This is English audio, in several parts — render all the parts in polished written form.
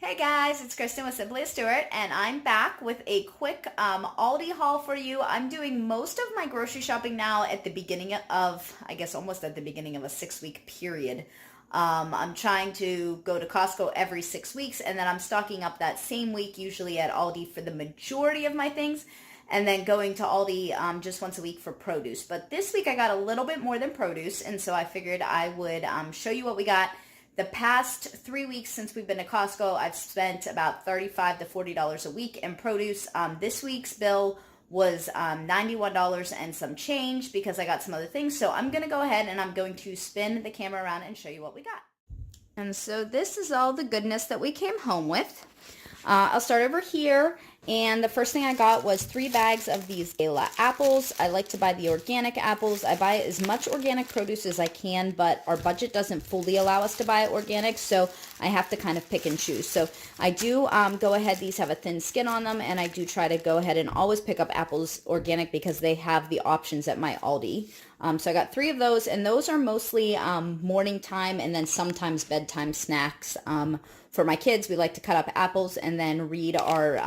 Hey guys, it's Kristen with Simply Stewart, and I'm back with a quick Aldi haul for you. I'm doing most of my grocery shopping now at the beginning of, I guess almost at the beginning of a 6 week period. I'm trying to go to Costco every 6 weeks, and then I'm stocking up that same week, usually at Aldi for the majority of my things, and then going to Aldi just once a week for produce. But this week I got a little bit more than produce, and so I figured I would show you what we got. The past 3 weeks since we've been to Costco, I've spent about $35 to $40 a week in produce. This week's bill was $91 and some change because I got some other things. So I'm going to go ahead and I'm going to spin the camera around and show you what we got. And so this is all the goodness that we came home with. I'll start over here, and the first thing I got was 3 bags of these Gala apples. I like to buy the organic apples. I buy as much organic produce as I can, but our budget doesn't fully allow us to buy organic, so I have to kind of pick and choose. So I do go ahead, these have a thin skin on them, and I do try to go ahead and always pick up apples organic because they have the options at my Aldi. So I got 3 of those, and those are mostly morning time and then sometimes bedtime snacks. For my kids, we like to cut up apples and then read our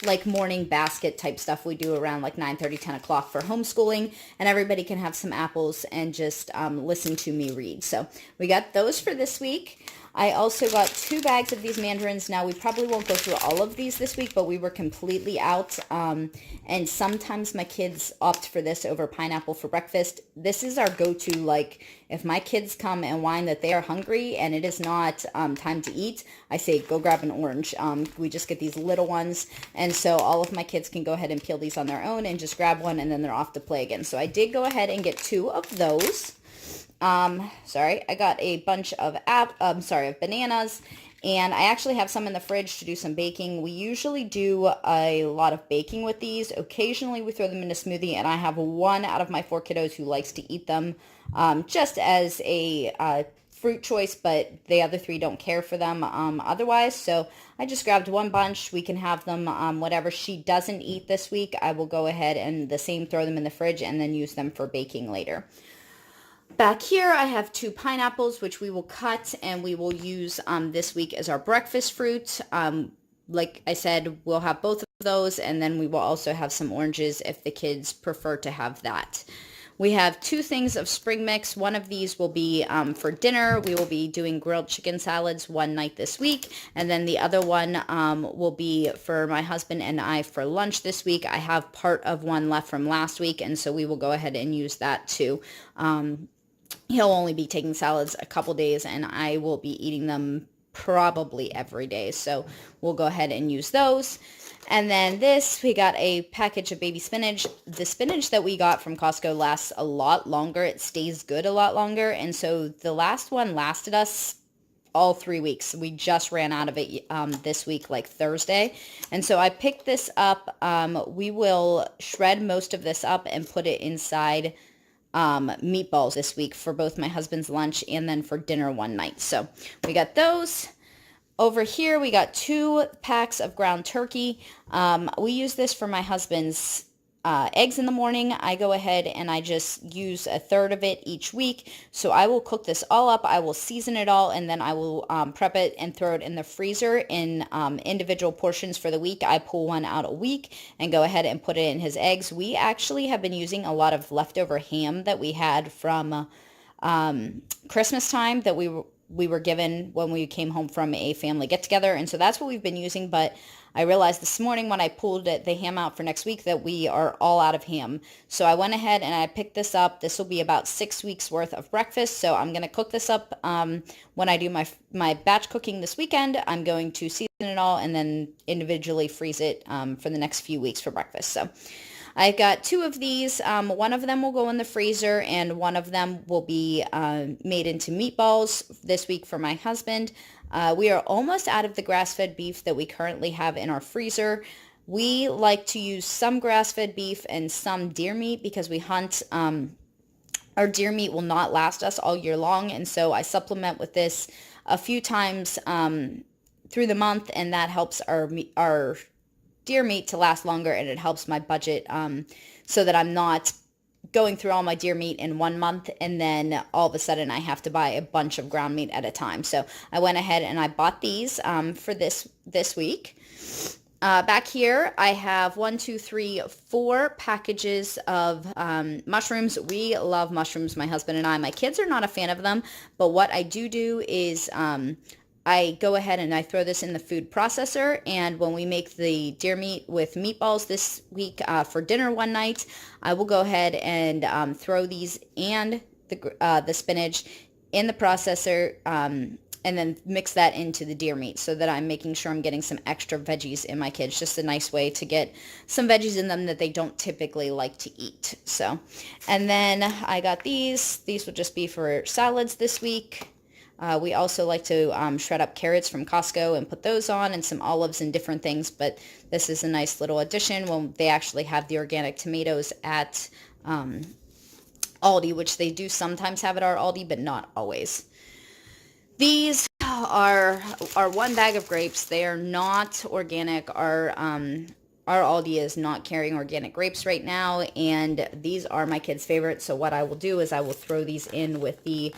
like morning basket type stuff we do around like 9:30, 10 o'clock for homeschooling, and everybody can have some apples and just listen to me read. So we got those for this week. I also got 2 bags of these mandarins. Now, we probably won't go through all of these this week, but we were completely out. And sometimes my kids opt for this over pineapple for breakfast. This is our go-to, like, if my kids come and whine that they are hungry and it is not time to eat, I say, go grab an orange. We just get these little ones. And so all of my kids can go ahead and peel these on their own and just grab one, and then they're off to play again. So I did go ahead and get 2 of those. I got a bunch of bananas, and I actually have some in the fridge to do some baking. We usually do a lot of baking with these. Occasionally we throw them in a smoothie, and I have 1 out of my 4 kiddos who likes to eat them, just as a, fruit choice, but the other 3 don't care for them otherwise. So I just grabbed 1 bunch. We can have them whatever she doesn't eat this week. I will go ahead and the same throw them in the fridge and then use them for baking later. Back here, I have 2 pineapples, which we will cut and we will use this week as our breakfast fruit. Like I said, we'll have both of those, and then we will also have some oranges if the kids prefer to have that. We have 2 things of spring mix. One of these will be for dinner. We will be doing grilled chicken salads one night this week, and then the other one will be for my husband and I for lunch this week. I have part of one left from last week, and so we will go ahead and use that too. He'll only be taking salads a couple days, and I will be eating them probably every day. So we'll go ahead and use those. And then this, we got a package of baby spinach. The spinach that we got from Costco lasts a lot longer. It stays good a lot longer. And so the last one lasted us all 3 weeks. We just ran out of it this week, like Thursday. And so I picked this up. We will shred most of this up and put it inside meatballs this week for both my husband's lunch and then for dinner one night. So we got those. Over here, we got 2 packs of ground turkey. We use this for my husband's eggs in the morning. I go ahead and I just use 1/3 of it each week. So I will cook this all up. I will season it all, and then I will prep it and throw it in the freezer in individual portions for the week. I pull one out a week and go ahead and put it in his eggs. We actually have been using a lot of leftover ham that we had from Christmas time that we were given when we came home from a family get-together, and so that's what we've been using. But I realized this morning when I pulled the ham out for next week that we are all out of ham. So I went ahead and I picked this up. This will be about 6 weeks worth of breakfast. So I'm going to cook this up when I do my batch cooking this weekend. I'm going to season it all and then individually freeze it for the next few weeks for breakfast. So I got 2 of these. One of them will go in the freezer, and one of them will be made into meatballs this week for my husband. We are almost out of the grass-fed beef that we currently have in our freezer. We like to use some grass-fed beef and some deer meat because we hunt. Our deer meat will not last us all year long, and so I supplement with this a few times through the month, and that helps our deer meat to last longer, and it helps my budget so that I'm not going through all my deer meat in 1 month, and then all of a sudden I have to buy a bunch of ground meat at a time. So I went ahead and I bought these for this week. Back here, I have 4 packages of mushrooms. We love mushrooms, my husband and I. My kids are not a fan of them, but what I do is I go ahead and I throw this in the food processor, and when we make the deer meat with meatballs this week for dinner one night, I will go ahead and throw these and the spinach in the processor, and then mix that into the deer meat so that I'm making sure I'm getting some extra veggies in my kids. Just a nice way to get some veggies in them that they don't typically like to eat. So, and then I got these. These will just be for salads this week. We also like to shred up carrots from Costco and put those on, and some olives and different things, but this is a nice little addition when they actually have the organic tomatoes at Aldi, which they do sometimes have at our Aldi, but not always. These are 1 bag of grapes. They are not organic. Our Aldi is not carrying organic grapes right now, and these are my kids' favorites. So what I will do is I will throw these in with the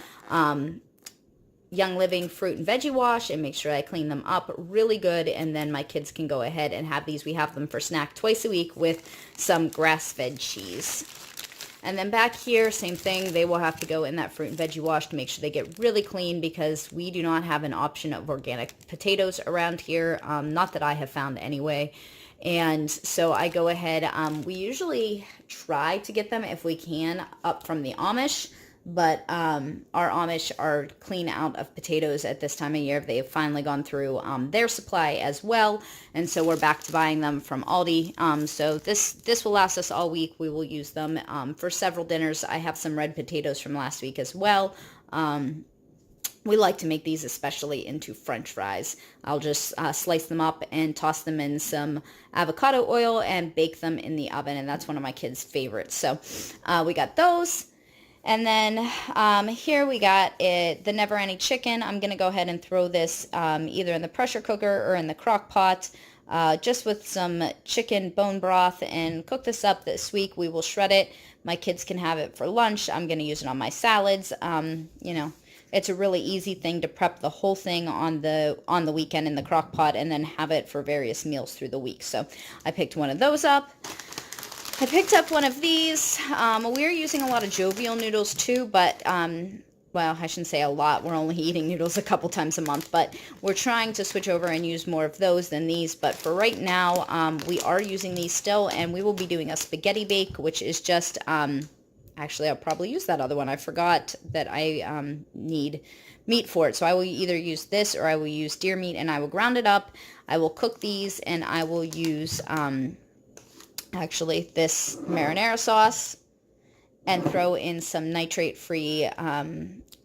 Young Living fruit and veggie wash and make sure I clean them up really good, and then my kids can go ahead and have these. We have them for snack twice a week with some grass-fed cheese. And then back here, same thing. They will have to go in that fruit and veggie wash to make sure they get really clean, because we do not have an option of organic potatoes around here. Not that I have found anyway. And so I go ahead. We usually try to get them, if we can, up from the Amish. But our Amish are clean out of potatoes at this time of year. They've finally gone through their supply as well, and so we're back to buying them from Aldi. So this will last us all week. We will use them for several dinners. I have some red potatoes from last week as well. We like to make these especially into French fries. I'll just slice them up and toss them in some avocado oil and bake them in the oven, and that's one of my kids' favorites. So we got those. And then here we got the Never Ending Chicken. I'm going to go ahead and throw this either in the pressure cooker or in the crock pot, just with some chicken bone broth, and cook this up this week. We will shred it. My kids can have it for lunch. I'm going to use it on my salads. You know, it's a really easy thing to prep the whole thing on the weekend in the crock pot and then have it for various meals through the week. So I picked one of those up. I picked up one of these. We're using a lot of Jovial noodles too, but, well, I shouldn't say a lot. We're only eating noodles a couple times a month, but we're trying to switch over and use more of those than these. But for right now, we are using these still, and we will be doing a spaghetti bake, which is just, actually, I'll probably use that other one. I forgot that I need meat for it. So I will either use this or I will use deer meat, and I will ground it up. I will cook these, and I will use... actually this marinara sauce, and throw in some nitrate-free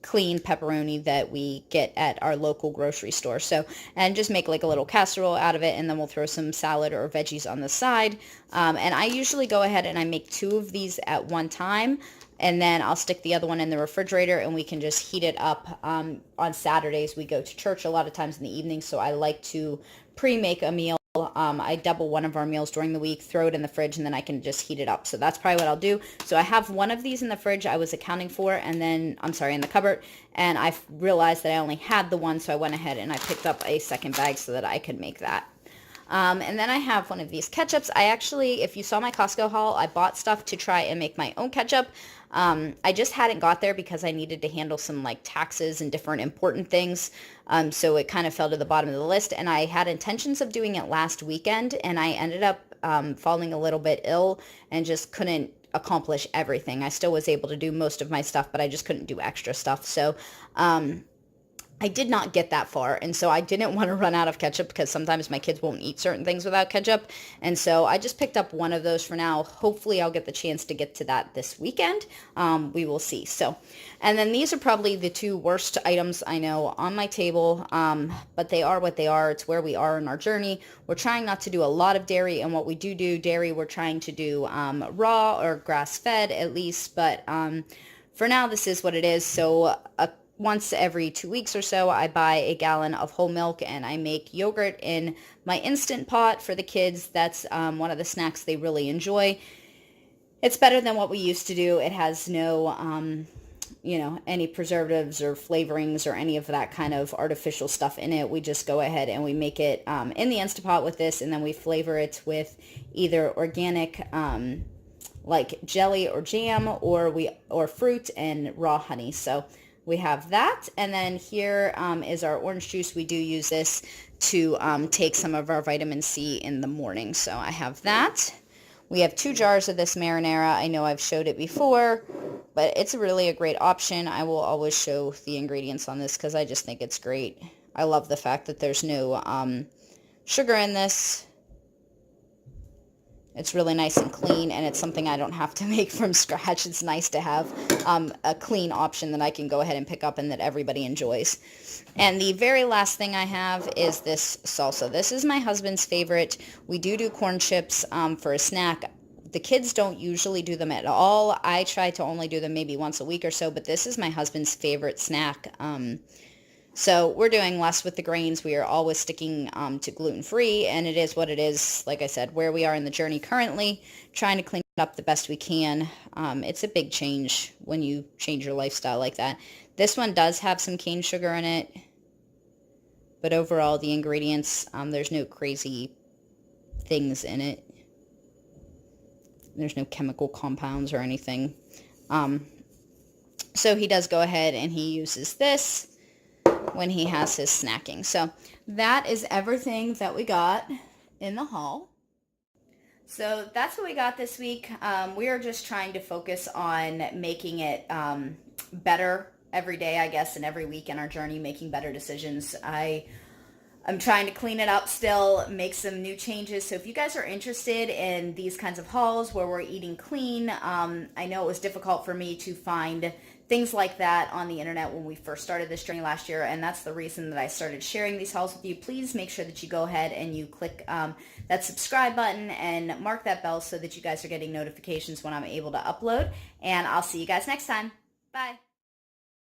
clean pepperoni that we get at our local grocery store. So, and just make like a little casserole out of it, and then we'll throw some salad or veggies on the side. And I usually go ahead and I make 2 of these at one time, and then I'll stick the other one in the refrigerator, and we can just heat it up. On Saturdays we go to church a lot of times in the evening, so I like to pre-make a meal. I double one of our meals during the week, throw it in the fridge, and then I can just heat it up. So that's probably what I'll do. So I have one of these in the fridge I was accounting for, and then, I'm sorry, in the cupboard, and I realized that I only had the one, so I went ahead and I picked up a second bag so that I could make that. And then I have one of these ketchups. I actually, if you saw my Costco haul, I bought stuff to try and make my own ketchup. I just hadn't got there because I needed to handle some like taxes and different important things. So it kind of fell to the bottom of the list, and I had intentions of doing it last weekend, and I ended up falling a little bit ill and just couldn't accomplish everything. I still was able to do most of my stuff, but I just couldn't do extra stuff. So, I did not get that far, and so I didn't want to run out of ketchup because sometimes my kids won't eat certain things without ketchup, and so I just picked up one of those for now. Hopefully I'll get the chance to get to that this weekend. We will see. So, and then these are probably the 2 worst items I know on my table, but they are what they are. It's where we are in our journey. We're trying not to do a lot of dairy, and what we do dairy, we're trying to do raw or grass-fed at least, but for now this is what it is. So once every 2 weeks or so, I buy a gallon of whole milk, and I make yogurt in my Instant Pot for the kids. That's one of the snacks they really enjoy. It's better than what we used to do. It has no, any preservatives or flavorings or any of that kind of artificial stuff in it. We just go ahead and we make it in the Instapot with this, and then we flavor it with either organic like jelly or jam, or fruit and raw honey. So we have that, and then here is our orange juice. We do use this to take some of our vitamin C in the morning. So I have that. We have 2 jars of this marinara. I know I've showed it before, but it's really a great option. I will always show the ingredients on this because I just think it's great. I love the fact that there's no sugar in this. It's really nice and clean, and it's something I don't have to make from scratch. It's nice to have a clean option that I can go ahead and pick up and that everybody enjoys. And the very last thing I have is this salsa. This is my husband's favorite. We do corn chips for a snack. The kids don't usually do them at all. I try to only do them maybe once a week or so, but this is my husband's favorite snack. So we're doing less with the grains. We are always sticking to gluten-free, and it is what it is. Like I said, where we are in the journey currently, trying to clean it up the best we can. It's a big change when you change your lifestyle like that. This one does have some cane sugar in it, but overall the ingredients, there's no crazy things in it. There's no chemical compounds or anything. So he does go ahead and he uses this when he has his snacking. So that is everything that we got in the haul. So that's what we got this week. We are just trying to focus on making it better every day, I guess, and every week in our journey, making better decisions. I'm trying to clean it up still, make some new changes. So if you guys are interested in these kinds of hauls where we're eating clean, I know it was difficult for me to find things like that on the internet when we first started this journey last year, and that's the reason that I started sharing these hauls with you. Please make sure that you go ahead and you click that subscribe button and mark that bell so that you guys are getting notifications when I'm able to upload, and I'll see you guys next time. Bye.